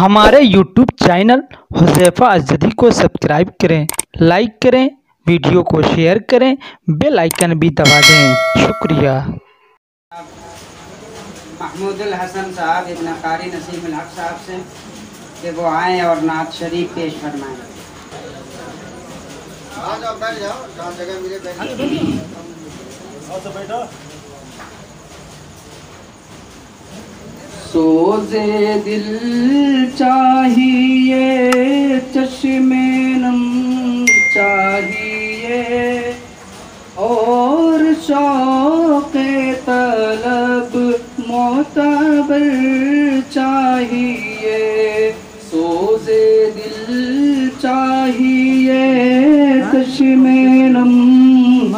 हमारे YouTube channel Huzaifa अज़दी को subscribe करें, लाइक करें, वीडियो को शेयर करें, बेल आइकन भी दबा दें। शुक्रिया। महमूदुल हसन साहब इब्न कारी नसीमुल हक साहब से कि वो आएँ और नात शरीफ पेश फरमाएँ। बैठ जाओ, जहाँ जगह मिले बैठो। सोज़े दिल चाहिए, चश्मे नम चाहिए और शौक़े तलब मोतबर चाहिए। सोज़े दिल चाहिए, चश्मे नम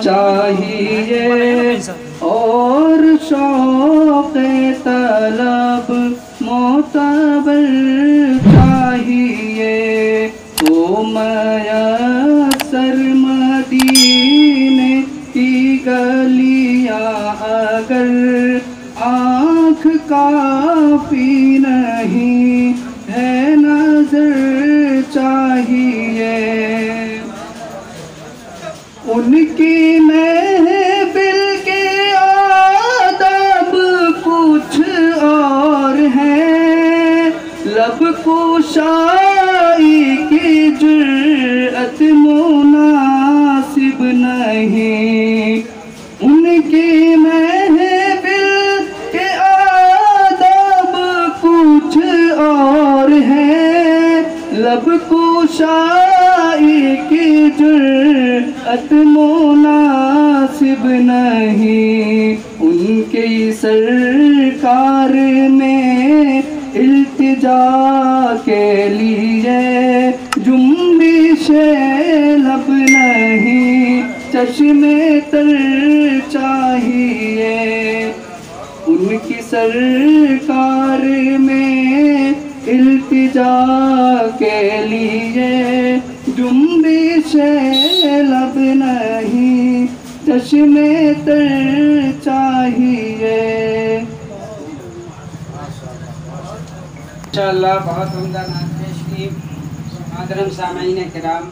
चाहिए और शौक़े तलब मोतबर चाहिए। तो मयसर मदीने की गलियां अगर आँख काफ़ी नहीं है, नज़र चाहिए। उनकी महफिल के आदाब कुछ और है, लब कुशाई की जुर्अत मुनासिब नहीं। उनकी महफिल के आदाब कुछ और है, लब कुशाई की जुर्अत मुनासिब नहीं। उनके सरकार में इल्तिजा के लिए जुम्बिशे लब नहीं, चश्मे तर चाहिए। उनकी सरकार में इल्तिजा के लिए जुम्बिशे लब नहीं, चश्मे तर चाहिए। इंशाअल्लाह बहुत उम्दा नात पेश की। मोहतरम सामईन किराम,